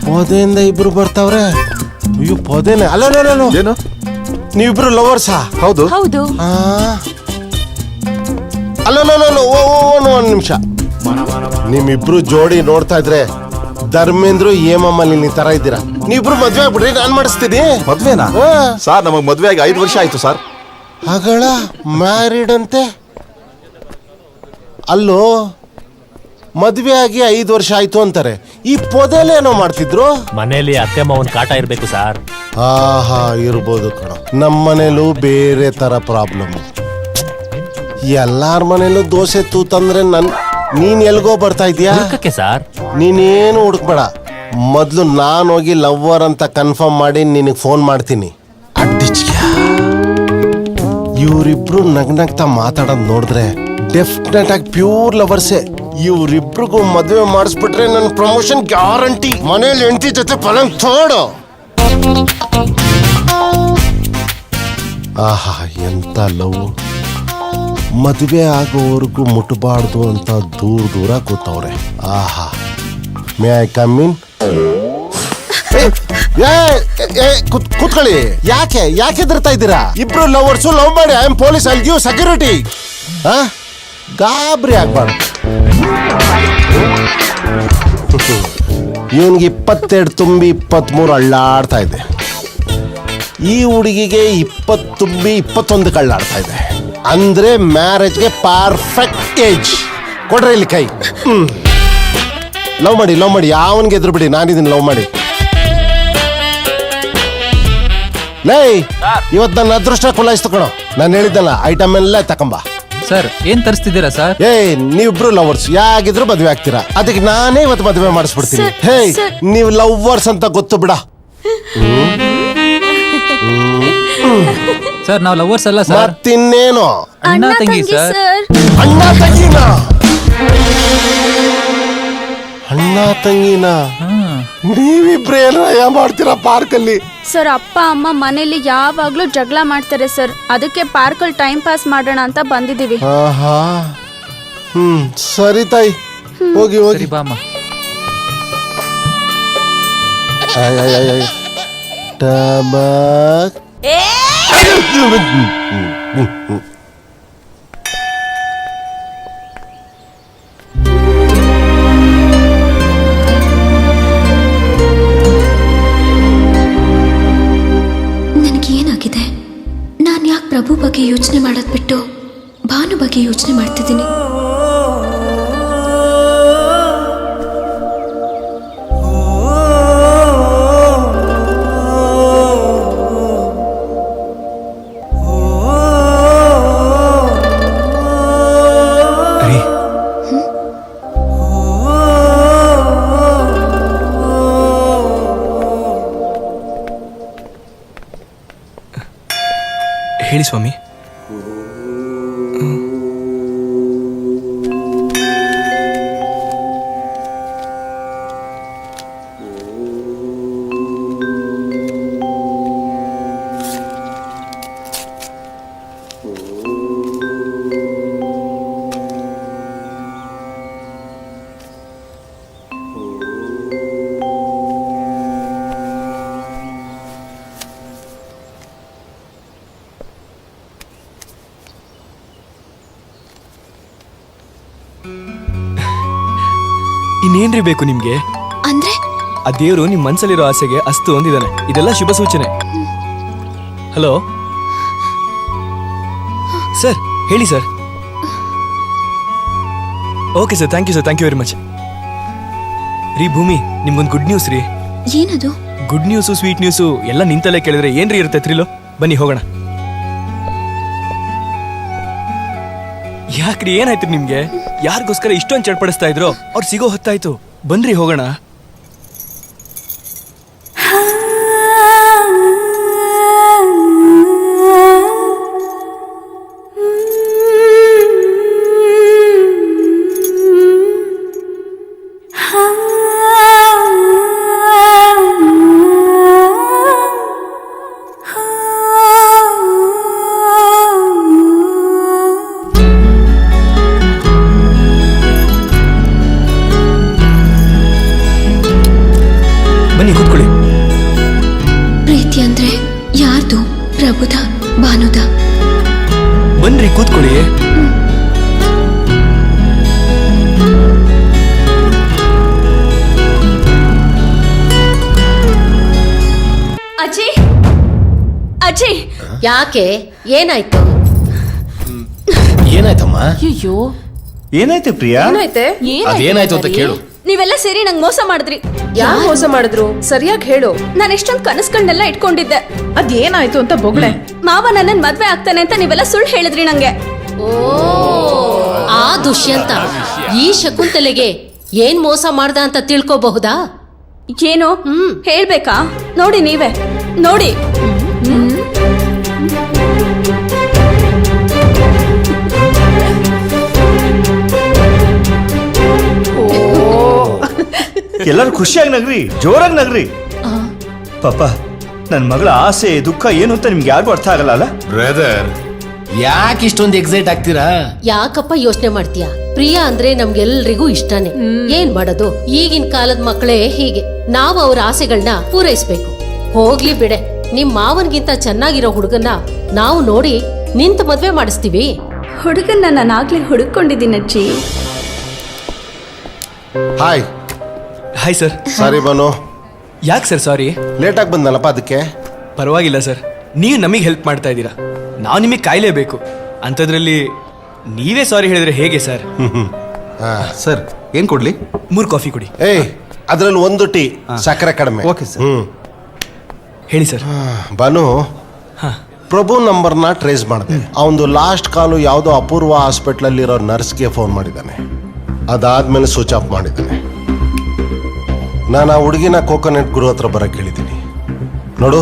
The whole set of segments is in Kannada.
ಪೊದೆಯಿಂದ ಇಬ್ರು ಬರ್ತಾವ್ರೆ. ಅಯ್ಯೋ ಪೊದೆನೆ ಅಲ್ಲ ಏನು ನೀವಿಬ್ರು ಲವರ್ಸಾ? ಹೌದು ಹೌದು. ಅಲ್ಲ ಒಂದ್ ನಿಮಿಷ. ನಿಮ್ಮಿಬ್ರು ಜೋಡಿ ನೋಡ್ತಾ ಇದ್ರೆ ಧರ್ಮೇಂದ್ರ ಹೇಮಮಾಲಿನಿ ತರ ಇದ್ದೀರಾ. ನೀವಿಬ್ರು ಮದ್ವೆ ಆಗ್ಬಿಡ್ರಿ, ನಾನ್ ಮಾಡಿಸ್ತೀನಿ. ಮದ್ವೆನಾ ಸರ್? ನಮಗ್ ಮದ್ವೆ ಆಗಿ 5 ವರ್ಷ ಆಯ್ತು ಸರ್. ಹಾಗಳ ಮ್ಯಾರಿಡ್ ಅಂತೆ? ಅಲ್ಲೋ ಮದ್ವೆ ಆಗಿ 5 ವರ್ಷ ಆಯ್ತು ಅಂತಾರೆ. ಈ ಪೊದೆಲೇನೋ ಮಾಡ್ತಿದ್ರು. ಮನೇಲಿ ಅತ್ತೆ ಮಾವನ್ ಕಾಟ ಇರ್ಬೇಕು ಸರ್. ಆಹಾ ಇರ್ಬೋದು ಕಣ. ನಮ್ಮನೇಲೂ ಬೇರೆ ತರ ಪ್ರಾಬ್ಲಮ್. ಎಲ್ಲಾರ ಮನೇಲೂ ದೋಸೆ ತೂತಂದ್ರೆ ನೀನ್ ಎಲ್ಗೋ ಬರ್ತಾ ಇದೀಯಾ ಸರ್? ನೀನೇನು ಹುಡುಕ್ಬೇಡ. ಮೊದ್ಲು ನಾನು ಹೋಗಿ ಲವ್ವರ್ ಅಂತ ಕನ್ಫರ್ಮ್ ಮಾಡಿ ನಿನಗೆ ಫೋನ್ ಮಾಡ್ತೀನಿ. ಇವ್ರಿಬ್ರು ನಗ್ನಗ್ತಾ ಮಾತಾಡೋದ್ ನೋಡಿದ್ರೆ ಡೆಫಿನೆಟ್ ಆಗಿ ಪ್ಯೂರ್ ಲವರ್ಸೇ. ಇವ್ರಿಬ್ರಿಗೂ ಮದುವೆ ಮಾಡಿಸ್ಬಿಟ್ರೆ ನನ್ನ ಪ್ರಮೋಷನ್ ಗ್ಯಾರಂಟಿ. ಮನೇಲಿ ಹೆಂಡತಿ ಜೊತೆ ಪಲಂಗ್ ತೋಡು. ಆಹಾ ಎಂತ ಲವ್. ಮದುವೆ ಆಗೋವರೆಗೂ ಮುಟ್ಟಬಾರ್ದು ಅಂತ ದೂರ ಕೂತವ್ರೆ. ಆಹಾ ಮೇ ಐ ಕಮ್ ಇನ್? ಕೂತ್ಕೊಳ್ಳಿ. ಯಾಕೆ ಹೆದರ್ತಾ ಇದ್ದೀರಾ? ಇಬ್ರು ಲವರ್ಸು ಲವ್ ಮಾಡಿ. I am police, I give security. ಗಾಬರಿ ಆಗ್ಬಾರ್ದು. ಇವನ್ಗೆ 22 ತುಂಬಿ 23 ಅಳ್ಳಾಡ್ತಾ ಇದೆ. ಈ ಹುಡುಗಿಗೆ 20 ತುಂಬಿ 21 ಕಳ್ಳಾಡ್ತಾ ಇದೆ. ಅಂದ್ರೆ ಮ್ಯಾರೇಜ್ಗೆ ಪರ್ಫೆಕ್ಟ್ ಏಜ್. ಕೊಡ್ರಿ ಇಲ್ಲಿ ಕೈ. ಲವ್ ಮಾಡಿ ಯಾವನ್ಗೆ ಎದ್ರು ಬಿಡಿ. ನಾನಿದ್ದೀನಿ ಲವ್ ಮಾಡಿ. ಲೇ ಇವತ್ತು ನನ್ನ ಅದೃಷ್ಟ ಕುಲಾಯಿಸ್ತು ಕಣೋ. ನಾನು ಹೇಳಿದ್ದಲ್ಲ ಐಟಮ್ ಎಲ್ಲ ತಕೊಂಬ. ಸರ್ ಏನ್ ತರಿಸ್ತಿದ್ದೀರಾ ಸರ್? ನೀವಿಬ್ರು ಲವರ್ಸ್ ಯಾಗಿದ್ರು ಮದ್ವೆ ಆಗ್ತೀರಾ. ಅದಕ್ಕೆ ನಾನೇ ಇವತ್ತು ಮದ್ವೆ ಮಾಡಿಸ್ಬಿಡ್ತೀನಿ. ನೀವು ಲವರ್ಸ್ ಅಂತ ಗೊತ್ತು ಬಿಡ. ಸರ್ ನಾವು ಲವರ್ಸ್ ಅಲ್ಲ ಸರ್. ಮತ್ತಿನ್ನೇನು? ಅಣ್ಣ ತಂಗಿ ಸರ್. ಅಣ್ಣ ತಂಗಿನ? ಅಣ್ಣ ತಂಗಿನ? ನೀವಿಬ್ರು ಏನಯ್ಯ ಮಾಡ್ತೀರಾ ಪಾರ್ಕಲ್ಲಿ? ಸರ್ ಅಪ್ಪ ಅಮ್ಮ ಮನೇಲಿ ಯಾವಾಗ್ಲೂ ಜಗಳ ಮಾಡ್ತಾರೆ ಸರ್. ಅದಕ್ಕೆ ಪಾರ್ಕಲ್ಲಿ ಟೈಮ್ ಪಾಸ್ ಮಾಡೋಣ ಅಂತ ಬಂದಿದೀವಿ. ಸರಿ ತಾಯಿ, ಹೋಗಿ ಸರಿ ಬಾಮ್ಮ. ನನಗೇನಾಗಿದೆ? ನಾನು ಯಾಕೆ ಪ್ರಭು ಬಗ್ಗೆ ಯೋಚನೆ ಮಾಡೋದ್ ಬಿಟ್ಟು ಭಾನು ಬಗ್ಗೆ ಯೋಚನೆ ಮಾಡ್ತಿದ್ದೀನಿ? ಹೇಳಿ ಸ್ವಾಮಿ. ಇನ್ನೇನ್ರಿ ಬೇಕು ನಿಮ್ಗೆ? ಅಂದ್ರೆ ಆ ದೇವ್ರು ನಿಮ್ ಮನ್ಸಲ್ಲಿರೋ ಆಸೆಗೆ ಅಸ್ತು ಅಂದಿದ್ದಾನೆ. ಇದೆಲ್ಲ ಶುಭ ಸೂಚನೆ. ಹಲೋ ಸರ್, ಹೇಳಿ sir. Okay sir, thank you very much. ರೀ ಭೂಮಿ, ನಿಮ್ಗೊಂದು ಗುಡ್ ನ್ಯೂಸ್ ರೀ. ಏನದು? ಗುಡ್ ನ್ಯೂಸು ಸ್ವೀಟ್ ನ್ಯೂಸು ಎಲ್ಲ ನಿಂತಲ್ಲೇ ಕೇಳಿದ್ರೆ ಏನ್ರಿ ಇರುತ್ತೆ ಥ್ರಿಲ್ಲು. ಬನ್ನಿ ಹೋಗೋಣ. ಯಾಕ್ರಿ ಏನಾಯ್ತು ನಿಮ್ಗೆ? ಯಾರಿಗೋಸ್ಕರ ಇಷ್ಟೊಂದು ಚಡ್ಪಡಿಸ್ತಾ ಇದ್ರು? ಅವ್ರು ಸಿಗೋ ಹೊತ್ತಾಯ್ತು. ಬನ್ರಿ ಹೋಗೋಣ. ಯಾಕೆ ಏನಾಯ್ತು? ಏನಾಯ್ತಮ್ಮ? ಅಯ್ಯೋ ಏನಾಯ್ತು ಪ್ರಿಯಾ? ಏನಾಯ್ತೆ? ಅದೇನಾಯ್ತು ಅಂತ ಕೇಳು. ನೀವೆಲ್ಲ ಸೇರಿ ನಂಗೆ ಮೋಸ ಮಾಡಿದ್ರಿ. ಯಾರು ಮೋಸ ಮಾಡಿದ್ರು? ಸರಿಯಾಗಿ ಹೇಳು. ನಾನು ಎಷ್ಟೊಂದು ಕನಸ್ಕೊಂಡೆಲ್ಲ ಇಟ್ಕೊಂಡಿದ್ದೆ. ಅದೇನಾಯ್ತು ಅಂತ ಬೊಗಳೆ. ಮಾವ ನನ್ನನ್ ಮದ್ವೆ ಆಗ್ತಾನೆ ಅಂತ ನೀವೆಲ್ಲ ಸುಳ್ಳು ಹೇಳಿದ್ರಿ ನಂಗೆ. ಓ ಆ ದುಷ್ಯಂತ ಈ ಶಕುಂತಲೆಗೆ ಏನ್ ಮೋಸ ಮಾಡ್ದ ಅಂತ ತಿಳ್ಕೋಬಹುದಾ? ಏನು ಹೇಳ್ಬೇಕಾ? ನೋಡಿ ನೀವೇ ನೋಡಿ. ಎಲ್ಲರೂ ಖುಷಿಯಾಗಿ ನಗ್ರಿ, ಜೋರಾಗಿ ನಗ್ರಿ. ಪಾಪ ನನ್ನ ಮಗಳ ಆಸೆ ದುಃಖ ಏನು ಅಂತ ನಿಮ್ಗೆ ಯಾರಿಗೂ ಅರ್ಥ ಆಗಲ್ಲ ಅಲ್ಲ? ಬ್ರದರ್, ಯಾಕೆ ಇಷ್ಟೊಂದು ಎಕ್ಸೈಟ್ ಆಗ್ತೀರಾ? ಯಾಕಪ್ಪ ಯೋಚನೆ ಮಾಡ್ತೀಯಾ? ಪ್ರಿಯಾ ಅಂದ್ರೆ ನಮ್ಗೆಲ್ರಿಗೂ ಇಷ್ಟನೇ. ಏನ್ ಮಾಡೋದು, ಈಗಿನ ಕಾಲದ ಮಕ್ಕಳೇ ಹೀಗೆ. ನಾವು ಅವ್ರ ಆಸೆಗಳನ್ನ ಪೂರೈಸ್ಬೇಕು. ಹೋಗ್ಲಿ ಬಿಡೆ, ನಿಮ್ ಮಾವನ್ಗಿಂತ ಚೆನ್ನಾಗಿರೋ ಹುಡುಗನ್ನ ನಾವು ನೋಡಿ ನಿಂತು ಮದ್ವೆ ಮಾಡಿಸ್ತೀವಿ. ಹುಡುಗನ್ನ ನಾನು ಆಗ್ಲೇ ಹುಡುಕೊಂಡಿದ್ದೀನಿ ಅಜ್ಜಿ. Hi. Hi sir. Sorry Banu, ಯಾಕೆ ಸರ್ ಸಾರಿ? ಲೇಟಾಗಿ ಬಂದನಪ್ಪ ಅದಕ್ಕೆ. ಪರವಾಗಿಲ್ಲ ಸರ್, ನೀವು ನಮಗೆ ಹೆಲ್ಪ್ ಮಾಡ್ತಾ ಇದ್ದೀರಾ, ನಾವು ನಿಮಗೆ ಕಾಯಲೇಬೇಕು. ಅಂಥದ್ರಲ್ಲಿ ನೀವೇ ಸಾರಿ ಹೇಳಿದ್ರೆ ಹೇಗೆ ಸರ್? ಸರ್ ಏನ್ ಕೊಡ್ಲಿ? 3 ಕಾಫಿ ಕೊಡಿ. ಏಯ್, ಅದ್ರಲ್ಲಿ ಒಂದು ಟೀ, ಸಕ್ಕರೆ ಕಡಿಮೆ. Okay sir. ಹೇಳಿ ಸರ್. ಬಾನು, ಹಾ. ಪ್ರಭು ನಂಬರ್ನ ಟ್ರೇಸ್ ಮಾಡಿದೆ. ಅವನದು ಲಾಸ್ಟ್ ಕಾಲು ಯಾವುದೋ ಅಪೂರ್ವ ಹಾಸ್ಪಿಟ್ಲಲ್ಲಿರೋ ನರ್ಸ್ಗೆ ಫೋನ್ ಮಾಡಿದ್ದಾನೆ. ಅದಾದ್ಮೇಲೆ ಸ್ವಿಚ್ ಆಫ್ ಮಾಡಿದ್ದಾನೆ. ನಾನು ಆ ಹುಡುಗಿನ ಕೋಕೋನಟ್ ಗುರು ಹತ್ರ ಬರಕ್ಕೆ ಹೇಳಿದ್ದೀನಿ. ನೋಡು,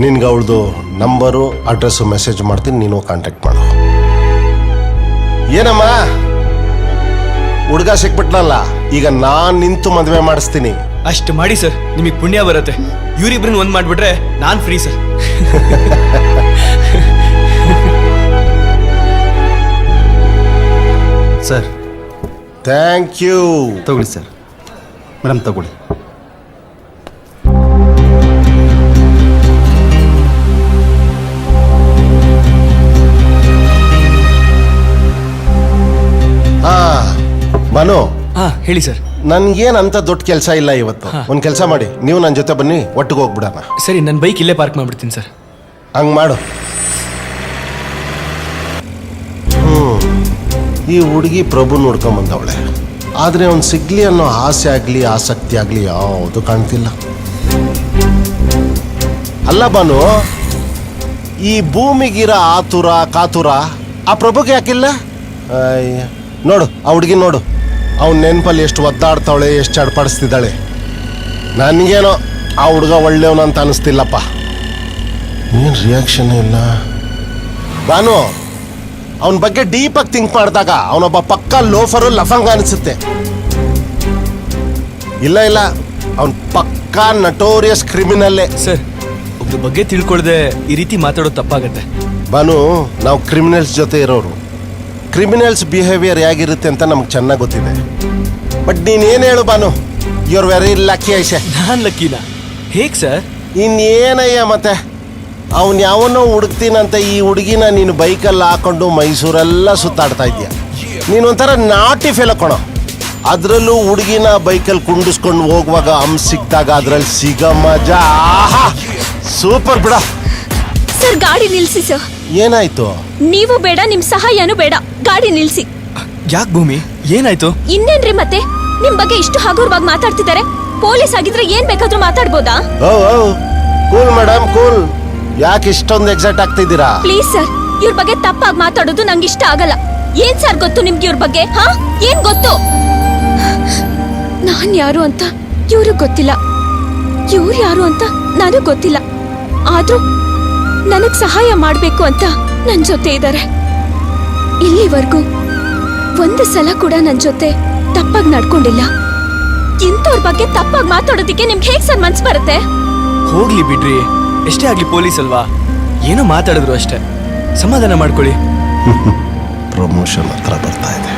ನಿನ್ಗೆ ಅವಳದು ನಂಬರು ಅಡ್ರೆಸ್ಸು ಮೆಸೇಜ್ ಮಾಡ್ತೀನಿ, ನೀನು ಕಾಂಟ್ಯಾಕ್ಟ್ ಮಾಡು. ಏನಮ್ಮ, ಹುಡುಗ ಸಿಕ್ಬಿಟ್ನಲ್ಲ, ಈಗ ನಾನು ನಿಂತು ಮದುವೆ ಮಾಡಿಸ್ತೀನಿ. ಅಷ್ಟು ಮಾಡಿ ಸರ್, ನಿಮಗೆ ಪುಣ್ಯ ಬರುತ್ತೆ. ಇವರಿಬ್ರನ್ನ ಒಂದ್ ಮಾಡ್ಬಿಟ್ರೆ ನಾನ್ free sir. Sir thank you. ತಗೊಳ್ಳಿ ಸರ್. ಮೇಡಮ್ ತಗೊಳ್ಳಿ. ಹಾ ಬಾನು, ಹಾ ಹೇಳಿ ಸರ್. ನನ್ಗೇನಂತ ದೊಡ್ಡ ಕೆಲಸ ಇಲ್ಲ ಇವತ್ತು. ಒಂದು ಕೆಲಸ ಮಾಡಿ, ನೀವು ನನ್ನ ಜೊತೆ ಬನ್ನಿ, ಒಟ್ಟಿಗೆ ಹೋಗ್ಬಿಡೋಣ. ಸರಿ, ನನ್ನ ಬೈಕ್ ಇಲ್ಲೇ ಪಾರ್ಕ್ ಮಾಡ್ಬಿಡ್ತೀನಿ ಸರ್. ಹಂಗೆ ಮಾಡು. ಈ ಹುಡುಗಿ ಪ್ರಭು ನೋಡ್ಕೊಂಬಂದವಳೆ, ಆದರೆ ಅವ್ನು ಸಿಗ್ಲಿ ಅನ್ನೋ ಆಸೆ ಆಗಲಿ ಆಸಕ್ತಿ ಆಗಲಿ ಯಾವುದು ಕಾಣ್ತಿಲ್ಲ. ಅಲ್ಲ ಬಾನು, ಈ ಭೂಮಿಗಿರ ಆತುರ ಕಾತುರ ಆ ಪ್ರಭುಗೆ ಯಾಕಿಲ್ಲ? ಅಯ್ಯ, ನೋಡು ಆ ಹುಡುಗಿ ನೋಡು, ಅವ್ನ ನೆನಪಲ್ಲಿ ಎಷ್ಟು ಒದ್ದಾಡ್ತಾವಳೆ, ಎಷ್ಟು ಚಡ್ಪಡಿಸ್ತಿದ್ದಾಳೆ. ನನಗೇನೋ ಆ ಹುಡುಗ ಒಳ್ಳೆಯವನಂತ ಅನಿಸ್ತಿಲ್ಲಪ್ಪ. ಏನು ರಿಯಾಕ್ಷನ್ ಇಲ್ಲ. ಬಾನು, ಅವನ ಬಗ್ಗೆ ಡೀಪಾಗಿ ಥಿಂಕ್ ಮಾಡಿದಾಗ ಅವನೊಬ್ಬ ಪಕ್ಕ ಲೋಫರು ಲಫಂಗ ಅನಿಸುತ್ತೆ. ಇಲ್ಲ ಇಲ್ಲ, ಅವನ್ ಪಕ್ಕಾ ನಟೋರಿಯಸ್ ಕ್ರಿಮಿನಲ್ಲೇ. ಸರ್, ಒಬ್ರ ಬಗ್ಗೆ ತಿಳ್ಕೊಳ್ದೆ ಈ ರೀತಿ ಮಾತಾಡೋದು ತಪ್ಪಾಗತ್ತೆ. ಬಾನು, ನಾವು ಕ್ರಿಮಿನಲ್ಸ್ ಜೊತೆ ಇರೋರು. ಕ್ರಿಮಿನಲ್ಸ್ ಬಿಹೇವಿಯರ್ ಹೇಗಿರುತ್ತೆ ಅಂತ ನಮ್ಗೆ ಚೆನ್ನಾಗಿ ಗೊತ್ತಿದೆ. ಬಟ್ ನೀನೇನು ಹೇಳು Banu, you are very lucky ಐಸೆ. ನಾನ್ ಲಕ್ಕಿನ? ಹೇಗ್ ಸರ್? ಇನ್ನೇನಯ್ಯ ಮತ್ತೆ, ಅವನ್ ಯಾವನೋ ಹುಡುಕ್ತೀನಂತ ಈ ಹುಡುಗಿನ ನೀನು ಬೈಕಲ್ಲಿ ಹಾಕೊಂಡು ಮೈಸೂರೆಲ್ಲ ಸುತ್ತಾಡ್ತಾ ಇದೀಯ. ನೀನೊಂಥರ ನಾಟಿ ಫೇಲ್ ಕೊಣೋ. ಅದರಲ್ಲೂ ಹುಡುಗಿನ ಬೈಕಲ್ಲಿ ಕುಂಡಿಸ್ಕೊಂಡು ಹೋಗುವಾಗ ಸಿಕ್ತಾಗ ಅದ್ರಲ್ಲಿ ಸಿಗ ಮಜಾ, ಆಹಾ ಸೂಪರ್ ಬಿಡ. ಸರ್, ಗಾಡಿ ನಿಲ್ಸಿ ಸರ್. ಏನಾಯ್ತು? ನೀವು ಬೇಡ, ನಿಮ್ ಸಹಾಯನೂ ಬೇಡ, ಗಾಡಿ ನಿಲ್ಸಿ. ಯಾಕೆ ಭೂಮಿ, ಏನಾಯ್ತು? ಇನ್ನೇನ್ರಿ ಮತ್ತೆ, ನಿಮ್ ಬಗ್ಗೆ ಇಷ್ಟು ಹಗುರವಾಗಿ ಮಾತಾಡ್ತಿದ್ದಾರೆ. ಪೊಲೀಸ್ ಆಗಿದ್ರೆ ಏನ್ ಬೇಕಾದ್ರೂ ಮಾತಾಡ್ಬೋದಾ? ಓ ಕೂಲ್ ಮೇಡಮ್, ಕೂಲ್. ಯಾಕೆ ಇಷ್ಟೊಂದು ಎಕ್ಸೈಟ್ ಆಗ್ತಿದ್ದೀರಾ? ಪ್ಲೀಸ್ ಸರ್, ಇವ್ರ ಬಗ್ಗೆ ತಪ್ಪಾಗಿ ಮಾತಾಡೋದು ನಂಗೆ ಇಷ್ಟ ಆಗಲ್ಲ. ಏನ್ ಸರ್ ಗೊತ್ತು ನಿಮ್ಗೆ ಇವ್ರ ಬಗ್ಗೆ? ಹಾ, ಏನ್ ಗೊತ್ತು? ನಾನ್ ಯಾರು ಅಂತ ಇವ್ರಿಗೆ ಗೊತ್ತಿಲ್ಲ, ಇವ್ರು ಯಾರು ಅಂತ ನನಗ್ ಗೊತ್ತಿಲ್ಲ. ಆದ್ರೂ ನನಗ್ ಸಹಾಯ ಮಾಡ್ಬೇಕು ಅಂತ ನನ್ ಜೊತೆ ಇದ್ದಾರೆ. ಇಲ್ಲಿವರೆಗೂ ಒಂದು ಸಲ ಕೂಡ ನನ್ ಜೊತೆ ತಪ್ಪಾಗಿ ನಡ್ಕೊಂಡಿಲ್ಲ. ಇಂಥವ್ರ ಬಗ್ಗೆ ತಪ್ಪಾಗಿ ಮಾತಾಡೋದಿಕ್ಕೆ ನಿಮ್ಗೆ ಹೇಗ್ ಸರ್ ಮನ್ಸ್ ಬರುತ್ತೆ? ಹೋಗ್ಲಿ ಬಿಡ್ರಿ, ಎಷ್ಟೇ ಆಗ್ಲಿ ಪೊಲೀಸ್ ಅಲ್ವಾ, ಏನೋ ಮಾತಾಡಿದ್ರು ಅಷ್ಟೇ, ಸಮಾಧಾನ ಮಾಡ್ಕೊಳ್ಳಿ. ಪ್ರಮೋಷನ್ ಹತ್ರ ಬರ್ತಾ ಇದೆ.